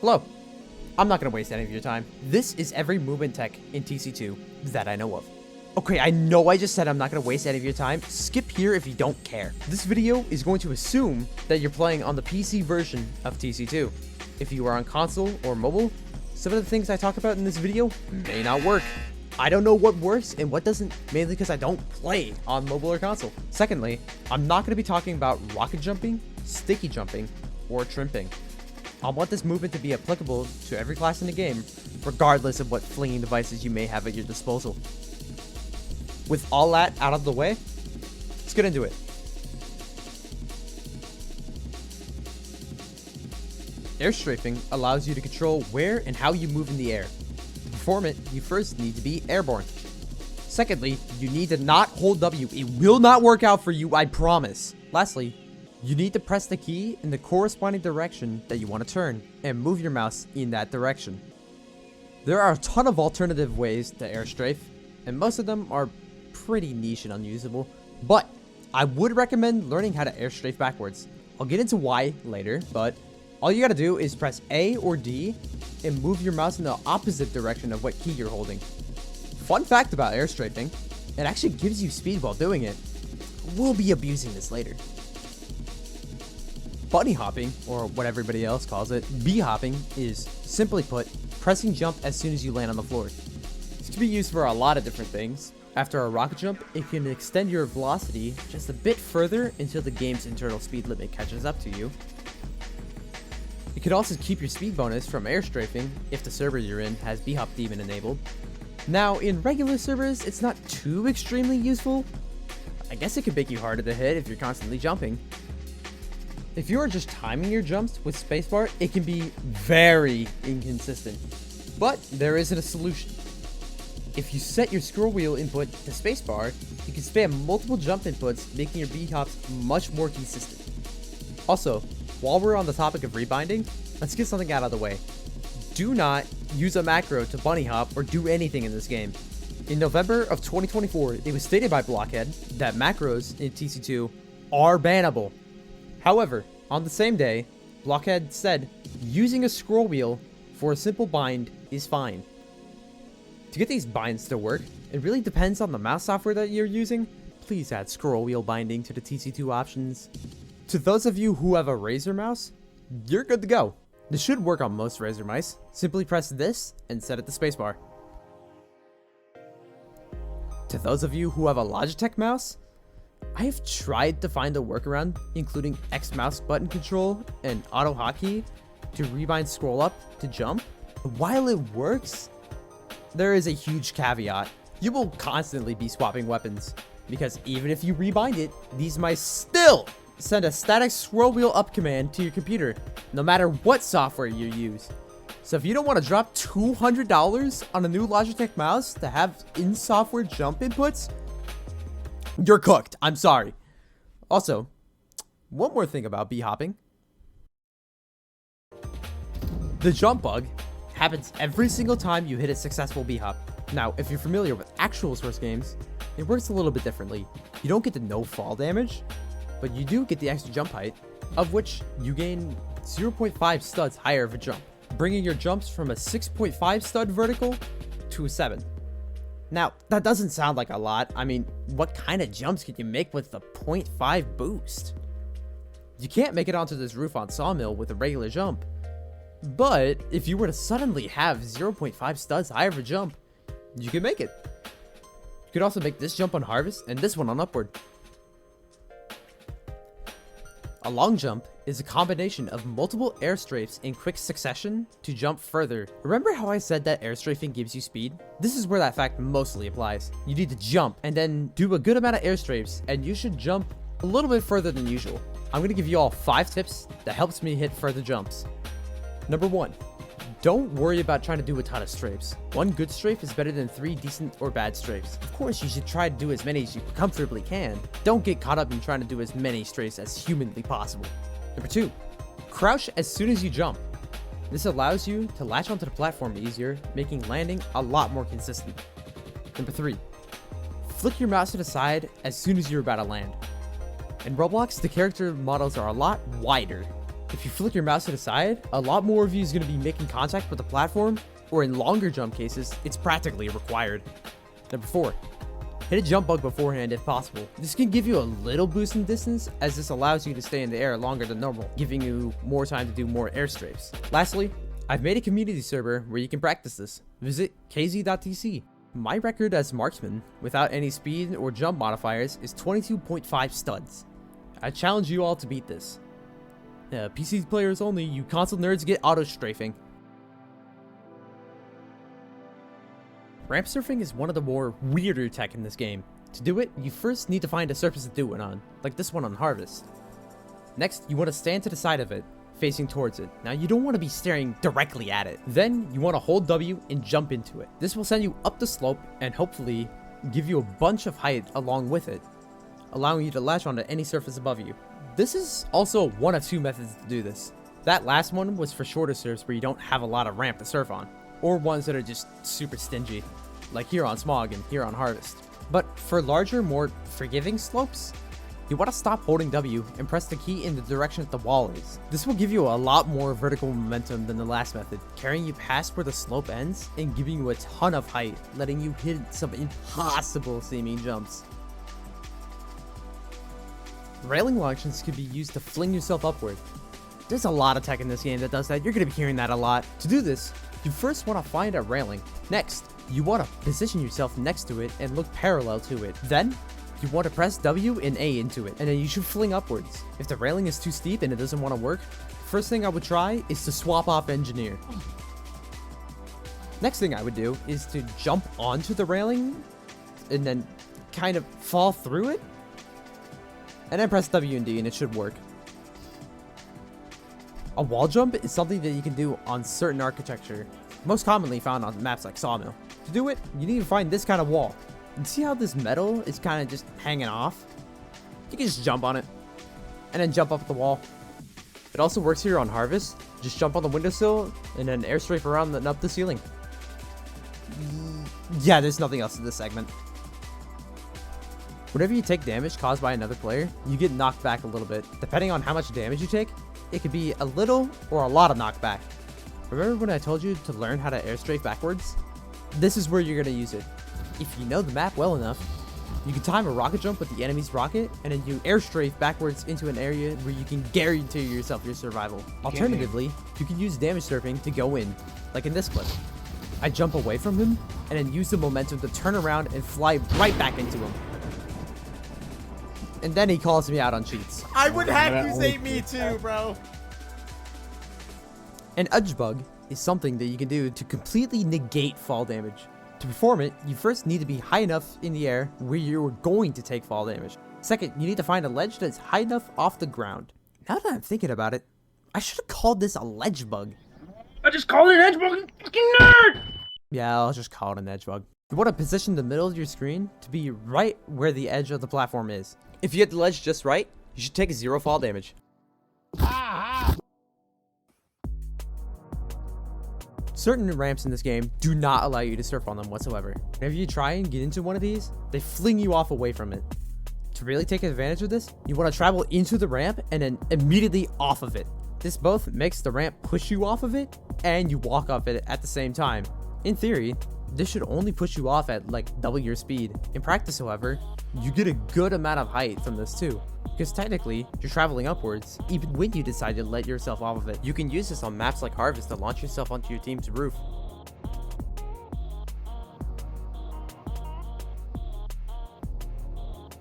Hello. I'm not going to waste any of your time. This is every movement tech in TC2 that I know of. Okay, I know I just said I'm not going to waste any of your time. Skip here if you don't care. This video is going to assume that you're playing on the PC version of TC2. If you are on console or mobile, some of the things I talk about in this video may not work. I don't know what works and what doesn't, mainly because I don't play on mobile or console. Secondly, I'm not going to be talking about rocket jumping, sticky jumping, or trimping. I want this movement to be applicable to every class in the game, regardless of what flinging devices you may have at your disposal. With all that out of the way, let's get into it. AirStrafing allows you to control where and how you move in the air. To perform it, you first need to be airborne. Secondly, you need to not hold W. It will not work out for you, I promise. Lastly, you need to press the key in the corresponding direction that you want to turn and move your mouse in that direction. There are a ton of alternative ways to airstrafe, and most of them are pretty niche and unusable, but I would recommend learning how to airstrafe backwards. I'll get into why later, but all you gotta do is press A or D and move your mouse in the opposite direction of what key you're holding. Fun fact about airstrafing, it actually gives you speed while doing it. We'll be abusing this later. Bunny hopping, or what everybody else calls it, bee hopping, is, simply put, pressing jump as soon as you land on the floor. This can be used for a lot of different things. After a rocket jump, it can extend your velocity just a bit further until the game's internal speed limit catches up to you. It could also keep your speed bonus from airstrafing if the server you're in has bee hop daemon enabled. Now, in regular servers, it's not too extremely useful. I guess it could make you harder to hit if you're constantly jumping. If you are just timing your jumps with spacebar, it can be very inconsistent. But there isn't a solution. If you set your scroll wheel input to spacebar, you can spam multiple jump inputs, making your bee hops much more consistent. Also, while we're on the topic of rebinding, let's get something out of the way. Do not use a macro to bunny hop or do anything in this game. In November of 2024, it was stated by Blockhead that macros in TC2 are bannable. However, on the same day, Blockhead said using a scroll wheel for a simple bind is fine. To get these binds to work, it really depends on the mouse software that you're using. Please add scroll wheel binding to the TC2 options. To those of you who have a Razer mouse, you're good to go. This should work on most Razer mice. Simply press this and set it to spacebar. To those of you who have a Logitech mouse, I have tried to find a workaround, including X mouse button control and auto hotkey to rebind scroll up to jump. While it works, there is a huge caveat. You will constantly be swapping weapons, because even if you rebind it, these mice still send a static scroll wheel up command to your computer, no matter what software you use. So if you don't want to drop $200 on a new Logitech mouse to have in-software jump inputs, you're cooked. I'm sorry. Also, one more thing about bee hopping. The JumpBug happens every single time you hit a successful bee hop. Now, if you're familiar with actual Source games, it works a little bit differently. You don't get the no fall damage, but you do get the extra jump height, of which you gain 0.5 studs higher of a jump, bringing your jumps from a 6.5 stud vertical to a 7. Now, that doesn't sound like a lot. I mean, what kind of jumps can you make with the 0.5 boost? You can't make it onto this roof on Sawmill with a regular jump, but if you were to suddenly have 0.5 studs higher of a jump, you can make it. You could also make this jump on Harvest and this one on Upward. A long jump is a combination of multiple airstrafes in quick succession to jump further. Remember how I said that airstrafing gives you speed? This is where that fact mostly applies. You need to jump and then do a good amount of airstrafes, and you should jump a little bit further than usual. I'm gonna give you all 5 tips that helps me hit further jumps. Number 1, don't worry about trying to do a ton of strafes. 1 good strafe is better than 3 decent or bad strafes. Of course, you should try to do as many as you comfortably can. Don't get caught up in trying to do as many strafes as humanly possible. Number 2, crouch as soon as you jump. This allows you to latch onto the platform easier, making landing a lot more consistent. Number 3, flick your mouse to the side as soon as you're about to land. In Roblox, the character models are a lot wider, If you flick your mouse to the side, a lot more of you is going to be making contact with the platform, or in longer jump cases, it's practically required. Number 4. Hit a jump bug beforehand if possible. This can give you a little boost in distance, as this allows you to stay in the air longer than normal, giving you more time to do more air strafes. Lastly, I've made a community server where you can practice this. Visit kz.tc. My record as marksman, without any speed or jump modifiers, is 22.5 studs. I challenge you all to beat this. PC players only, you console nerds get auto-strafing. RampSurfing is one of the more weirder tech in this game. To do it, you first need to find a surface to do it on, like this one on Harvest. Next, you want to stand to the side of it, facing towards it. Now, you don't want to be staring directly at it. Then, you want to hold W and jump into it. This will send you up the slope and hopefully give you a bunch of height along with it, allowing you to latch onto any surface above you. This is also one of 2 methods to do this. That last one was for shorter surfs where you don't have a lot of ramp to surf on, or ones that are just super stingy, like here on Smog and here on Harvest. But for larger, more forgiving slopes, you want to stop holding W and press the key in the direction that the wall is. This will give you a lot more vertical momentum than the last method, carrying you past where the slope ends and giving you a ton of height, letting you hit some impossible seeming jumps. Railing launches can be used to fling yourself upward. There's a lot of tech in this game that does that. You're going to be hearing that a lot. To do this, you first want to find a railing. Next, you want to position yourself next to it and look parallel to it. Then, you want to press W and A into it, and then you should fling upwards. If the railing is too steep and it doesn't want to work, first thing I would try is to swap off engineer. Next thing I would do is to jump onto the railing and then kind of fall through it, and then press W and D and it should work. A wall jump is something that you can do on certain architecture, most commonly found on maps like Sawmill. To do it, you need to find this kind of wall. And see how this metal is kind of just hanging off? You can just jump on it, and then jump up the wall. It also works here on Harvest. Just jump on the windowsill, and then air strafe around and up the ceiling. Yeah, there's nothing else in this segment. Whenever you take damage caused by another player, you get knocked back a little bit. Depending on how much damage you take, it could be a little or a lot of knockback. Remember when I told you to learn how to air strafe backwards? This is where you're going to use it. If you know the map well enough, you can time a rocket jump with the enemy's rocket, and then you air strafe backwards into an area where you can guarantee yourself your survival. Alternatively, you can use DamageSurfing to go in, like in this clip. I jump away from him, and then use the momentum to turn around and fly right back into him. And then he calls me out on cheats. I would have you say me too, bro. An EdgeBug is something that you can do to completely negate fall damage. To perform it, you first need to be high enough in the air where you're going to take fall damage. Second, you need to find a ledge that's high enough off the ground. Now that I'm thinking about it, I should have called this a ledge bug. I just called it an EdgeBug, you fucking nerd! Yeah, I'll just call it an EdgeBug. You want to position the middle of your screen to be right where the edge of the platform is. If you get the ledge just right, you should take 0 fall damage. Certain ramps in this game do not allow you to surf on them whatsoever. Whenever you try and get into one of these, they fling you off away from it. To really take advantage of this, you want to travel into the ramp and then immediately off of it. This both makes the ramp push you off of it and you walk off it at the same time. In theory, this should only push you off at like double your speed. In practice, however, you get a good amount of height from this too, because technically you're traveling upwards even when you decide to let yourself off of it. You can use this on maps like Harvest to launch yourself onto your team's roof.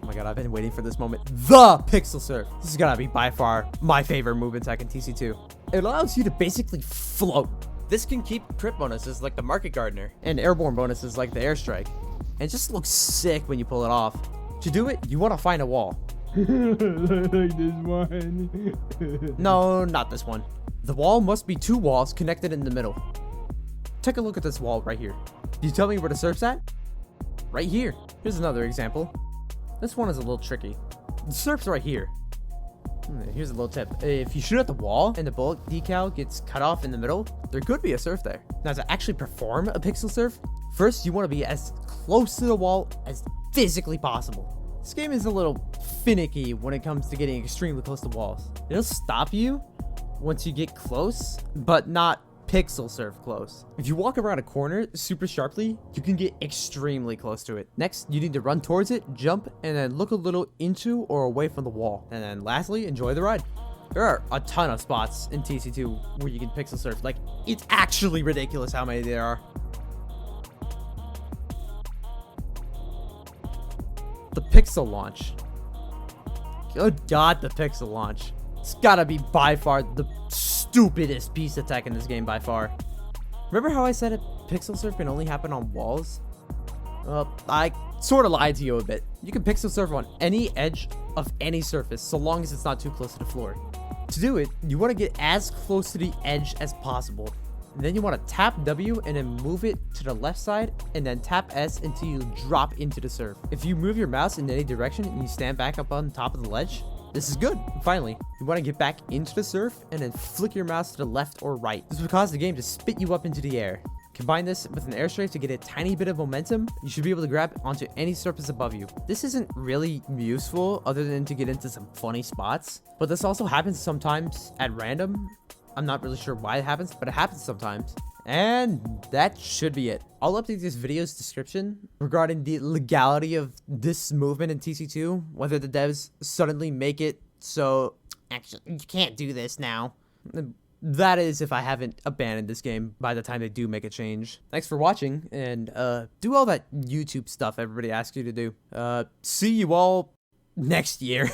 Oh my god, I've been waiting for this moment. The Pixelsurf. This is gonna be by far my favorite movement tech in TC2. It allows you to basically float. This can keep crit bonuses like the Market Gardener and airborne bonuses like the Airstrike. And it just looks sick when you pull it off. To do it, you want to find a wall. Like this one. No, not this one. The wall must be 2 walls connected in the middle. Take a look at this wall right here. Can you tell me where the surf's at? Right here. Here's another example. This one is a little tricky. The surf's right here. Here's a little tip. If you shoot at the wall and the bullet decal gets cut off in the middle, there could be a surf there. Now, to actually perform a pixel surf, first you want to be as close to the wall as physically possible. This game is a little finicky when it comes to getting extremely close to walls. It'll stop you once you get close, but not Pixelsurf close. If you walk around a corner super sharply, you can get extremely close to it. Next, you need to run towards it, jump, and then look a little into or away from the wall. And then lastly, enjoy the ride. There are a ton of spots in TC2 where you can pixel surf. Like, it's actually ridiculous how many there are. The PixelLaunch. Good God, the PixelLaunch. It's gotta be by far the stupidest piece of tech in this game by far. Remember how I said a pixel surf can only happen on walls? Well, I sort of lied to you a bit. You can pixel surf on any edge of any surface, so long as it's not too close to the floor. To do it, you want to get as close to the edge as possible. And then you want to tap W and then move it to the left side, and then tap S until you drop into the surf. If you move your mouse in any direction and you stand back up on top of the ledge, this is good. Finally, you want to get back into the surf and then flick your mouse to the left or right. This will cause the game to spit you up into the air. Combine this with an airstrafe to get a tiny bit of momentum. You should be able to grab onto any surface above you. This isn't really useful other than to get into some funny spots, but this also happens sometimes at random. I'm not really sure why it happens, but it happens sometimes. And that should be it. I'll update this video's description regarding the legality of this movement in TC2, whether the devs suddenly make it so actually you can't do this now. That is if I haven't abandoned this game by the time they do make a change. Thanks for watching, and do all that YouTube stuff everybody asks you to do. See you all next year.